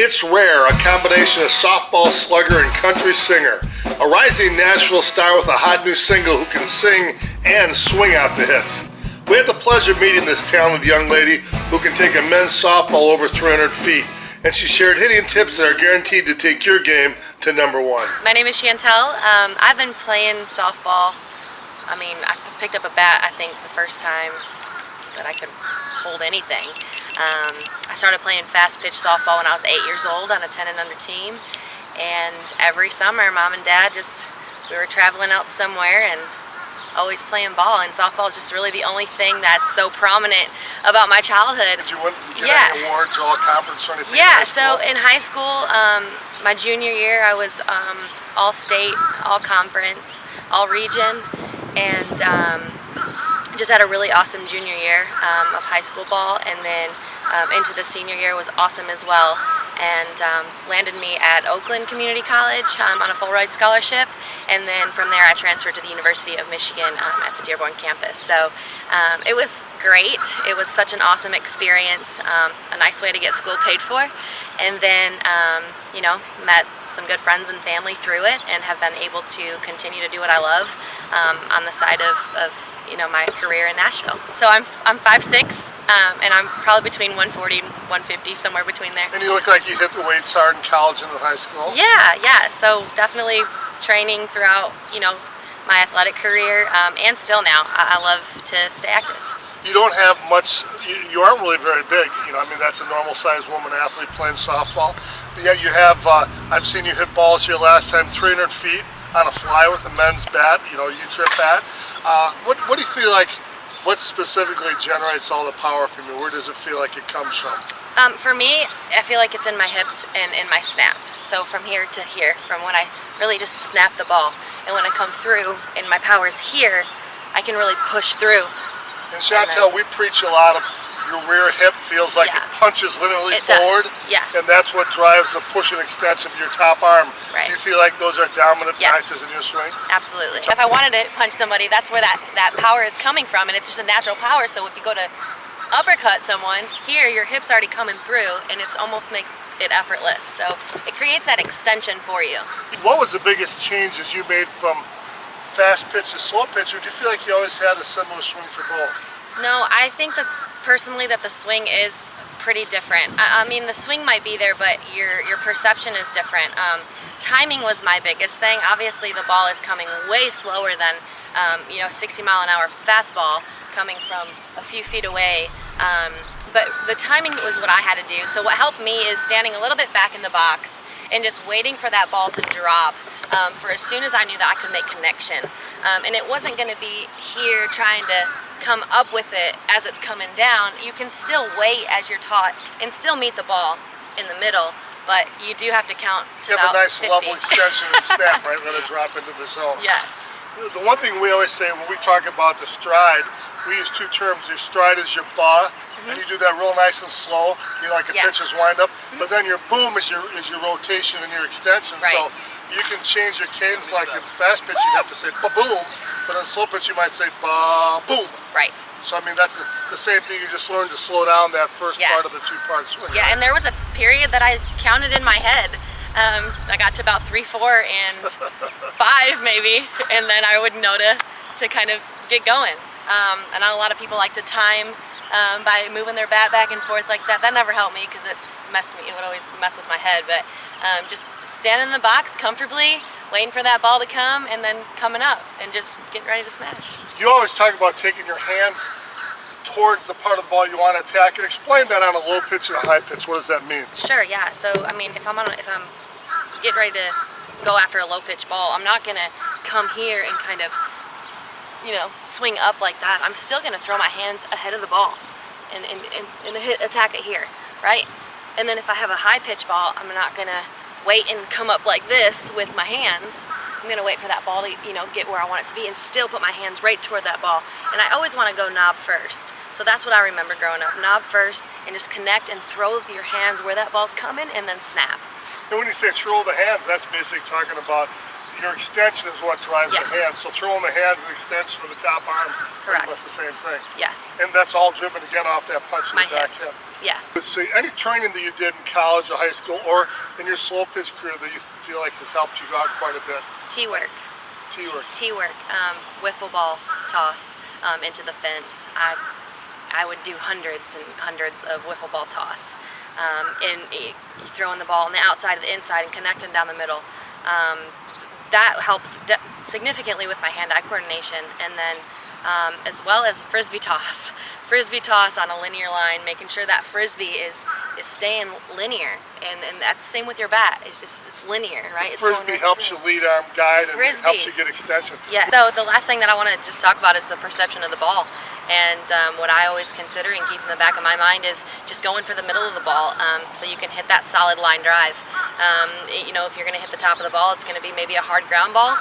It's Rare, a combination of softball slugger and country singer. A rising Nashville star with a hot new single who can sing and swing out the hits. We had the pleasure of meeting this talented young lady who can take a men's softball over 300 feet. And she shared hitting tips that are guaranteed to take your game to number one. My name is Shantel. I've been playing softball. I picked up a bat, I think, the first time that I could hold anything. I started playing fast pitch softball when I was 8 years old on a 10 and under team. And every summer, Mom and Dad we were traveling out somewhere and always playing ball. And softball is just really the only thing that's so prominent about my childhood. Did you get any awards or all conference or anything? Yeah, so in high school, my junior year, I was all state, all conference, all region, and just had a really awesome junior year of high school ball, and then into the senior year was awesome as well, and landed me at Oakland Community College on a full ride scholarship, and then from there I transferred to the University of Michigan at the Dearborn campus. So it was great. It was such an awesome experience, a nice way to get school paid for, and then met some good friends and family through it, and have been able to continue to do what I love on the side of my career in Nashville. So I'm 5'6", and I'm probably between 140 and 150, somewhere between there. And you look like you hit the weights hard in college and in high school. Yeah. So definitely training throughout, my athletic career, and still now. I love to stay active. You don't have much, you aren't really very big, that's a normal sized woman athlete playing softball. But yet you have, I've seen you hit balls here last time 300 feet on a fly with a men's bat, U-trip bat. What do you feel like, what specifically generates all the power from you? Where does it feel like it comes from? For me, I feel like it's in my hips and in my snap. So from here to here, from when I really just snap the ball, and when I come through and my power's here, I can really push through. And Shantel, we preach a lot of your rear hip feels like it punches literally forward. Yeah. And that's what drives the push and extension of your top arm. Right. Do you feel like those are dominant factors in your swing? Absolutely. If I wanted to punch somebody, that's where that power is coming from, and it's just a natural power. So if you go to uppercut someone, here your hip's already coming through, and it almost makes it effortless. So it creates that extension for you. What was the biggest changes you made from fast pitch to slow pitch, or do you feel like you always had a similar swing for both? No, I think that personally that the swing is pretty different. The swing might be there, but your perception is different. Timing was my biggest thing. Obviously the ball is coming way slower than 60 mile an hour fastball coming from a few feet away. But the timing was what I had to do. So what helped me is standing a little bit back in the box and just waiting for that ball to drop for as soon as I knew that I could make connection. And it wasn't going to be here trying to come up with it as it's coming down. You can still wait as you're taught and still meet the ball in the middle, but you do have to count to about 50. You have a nice 50. level extension and snap, right? Let it drop into the zone. Yes. The one thing we always say when we talk about the stride, we use two terms. Your stride is your ba, and you do that real nice and slow, like a pitcher's wind up. But then your boom is your rotation and your extension. Right. So you can change your cadence. Like in fast pitch, you'd have to say ba-boom, but in slow pitch, you might say ba-boom. Right. So that's the same thing. You just learn to slow down that first part of the two-part swing. Yeah, and there was a period that I counted in my head. I got to about 3, 4, and 5 maybe, and then I would know to kind of get going. And a lot of people like to time by moving their bat back and forth like that. That never helped me because it would always mess with my head. But just standing in the box comfortably, waiting for that ball to come, and then coming up and just getting ready to smash. You always talk about taking your hands towards the part of the ball you want to attack, and explain that on a low pitch and a high pitch. What does that mean? Sure, yeah. So if I'm getting ready to go after a low pitch ball, I'm not gonna come here and kind of swing up like that. I'm still gonna throw my hands ahead of the ball and attack it here, right? And then if I have a high pitch ball, I'm not gonna wait and come up like this with my hands. I'm gonna wait for that ball to get where I want it to be, and still put my hands right toward that ball. And I always want to go knob first. So that's what I remember growing up. Knob first, and just connect and throw your hands where that ball's coming, and then snap. And when you say throw the hands, that's basically talking about your extension is what drives Yes. the hand. So throwing the hand is an extension of the top arm. Correct. That's the same thing. Yes. And that's all driven again off that punch in My the back hip. hip. Yes. So any training that you did in college or high school or in your slow pitch career that you feel like has helped you out quite a bit? T-work. T-work. T-work. Wiffle ball toss into the fence. I would do hundreds and hundreds of wiffle ball toss. And you throwing the ball on the outside of the inside and connecting down the middle. That helped significantly with my hand-eye coordination, and then as well as frisbee toss. Frisbee toss on a linear line, making sure that frisbee is staying linear, and that's the same with your bat. It's linear, right? The frisbee helps you lead arm guide and it helps you get extension. Yeah. So the last thing that I want to just talk about is the perception of the ball. And what I always consider and keep in the back of my mind is just going for the middle of the ball, so you can hit that solid line drive. You know, if you're going to hit the top of the ball, it's going to be maybe a hard ground ball.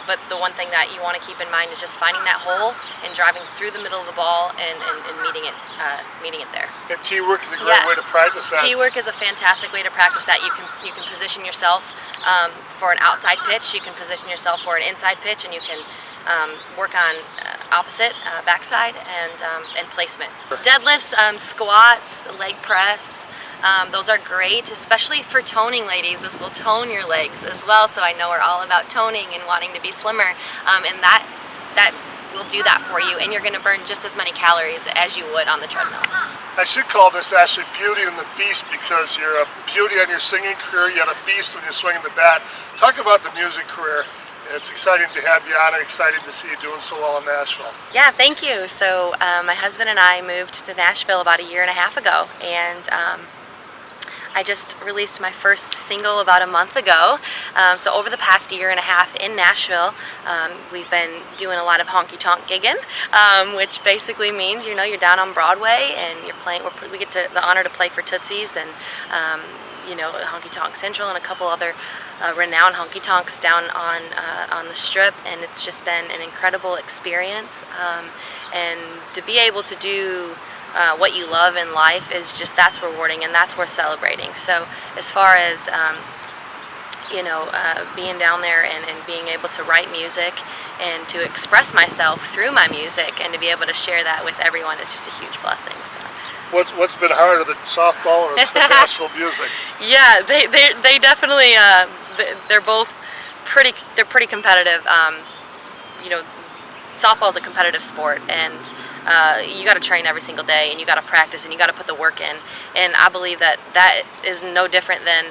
But the one thing that you want to keep in mind is just finding that hole and driving through the middle of the ball and meeting it there. And T-work is a great way to practice that. T-work is a fantastic way to practice that. You can position yourself for an outside pitch. You can position yourself for an inside pitch, and you can work on opposite, backside, and placement. Deadlifts, squats, leg press, those are great, especially for toning, ladies. This will tone your legs as well, so I know we're all about toning and wanting to be slimmer, and that will do that for you, and you're going to burn just as many calories as you would on the treadmill. I should call this actually Beauty and the Beast, because you're a beauty on your singing career, you had a beast when you're swinging the bat. Talk about the music career. It's exciting to have you on and exciting to see you doing so well in Nashville. Yeah, thank you. So my husband and I moved to Nashville about a year and a half ago, and I just released my first single about a month ago. So over the past year and a half in Nashville, we've been doing a lot of honky-tonk gigging, which basically means, you know, you're down on Broadway and you're playing. We get the honor to play for Tootsie's and you know, Honky Tonk Central and a couple other renowned honky tonks down on the Strip, and it's just been an incredible experience. And to be able to do what you love in life that's rewarding, and that's worth celebrating. So as far as you know, being down there and being able to write music and to express myself through my music and to be able to share that with everyone is just a huge blessing. So. What's been harder, the softball or the Nashville music? Yeah, they definitely they're both pretty competitive. You know, softball is a competitive sport, and you got to train every single day, and you got to practice, and you got to put the work in. And I believe that is no different than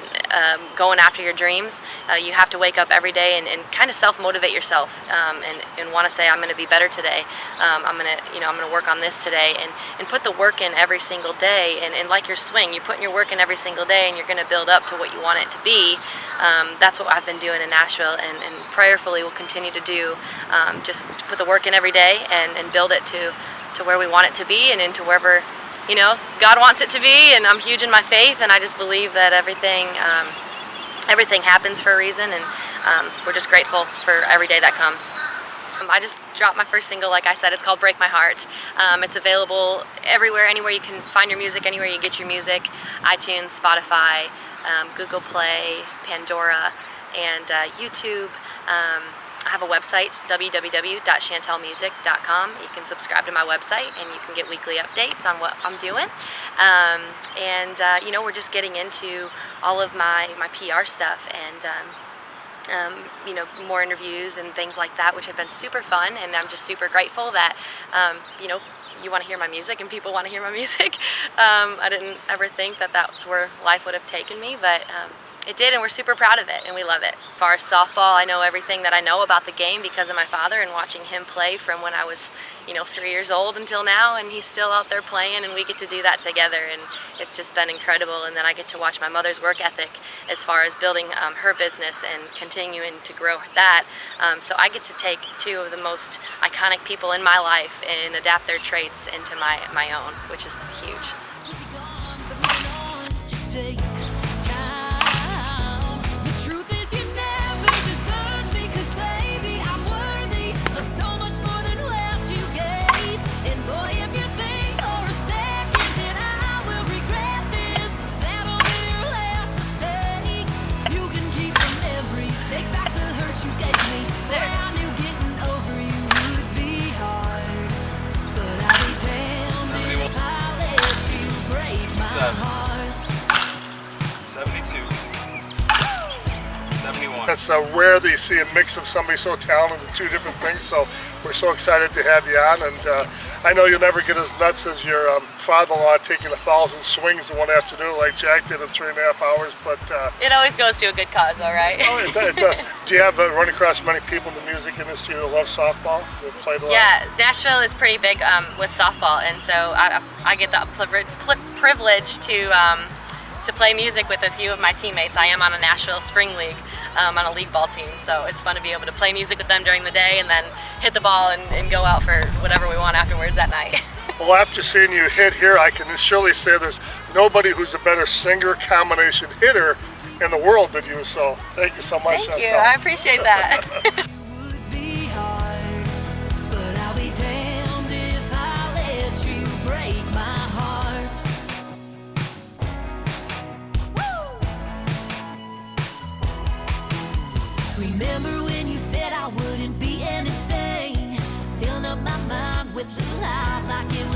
going after your dreams. You have to wake up every day and kind of self-motivate yourself, and want to say, I'm going to be better today. I'm going to work on this today, and put the work in every single day. And like your swing, you're putting your work in every single day, and you're going to build up to what you want it to be. That's what I've been doing in Nashville, and prayerfully will continue to do. Just put the work in every day and build it to where we want it to be, and into wherever, you know, God wants it to be. And I'm huge in my faith, and I just believe that everything happens for a reason, and we're just grateful for every day that comes. I just dropped my first single, like I said. It's called Break My Heart. It's available everywhere, anywhere you can find your music, anywhere you get your music, iTunes, Spotify, Google Play, Pandora, and YouTube. I have a website, www.shantelmusic.com. You can subscribe to my website, and you can get weekly updates on what I'm doing. You know, we're just getting into all of my PR stuff, and you know, more interviews and things like that, which have been super fun. And I'm just super grateful that you know, you want to hear my music and people want to hear my music. I didn't ever think that that's where life would have taken me, but it did, and we're super proud of it, and we love it. As far as softball, I know everything that I know about the game because of my father and watching him play from when I was, you know, 3 years old until now, and he's still out there playing, and we get to do that together, and it's just been incredible. And then I get to watch my mother's work ethic as far as building her business and continuing to grow that. So I get to take two of the most iconic people in my life and adapt their traits into my own, which is huge. 72. 71. It's rare that you see a mix of somebody so talented in two different things, so we're so excited to have you on. And I know you'll never get as nuts as your father-in-law taking 1,000 swings in one afternoon like Jack did in 3.5 hours, but... it always goes to a good cause, all right? Oh, it does. Do you have run across many people in the music industry that love softball, that played a lot? Yeah, Nashville is pretty big with softball, and so I get the privilege to play music with a few of my teammates. I am on a Nashville Spring League, on a league ball team, so it's fun to be able to play music with them during the day and then hit the ball and go out for whatever we want afterwards that night. Well, after seeing you hit here, I can surely say there's nobody who's a better singer combination hitter in the world than you, so thank you so much, Thank you, Shantel. I appreciate that. Would be hard, but I'll be damned if I let you break my heart. Woo! Remember when you said I wouldn't be anything, filling up my mind with the lies like it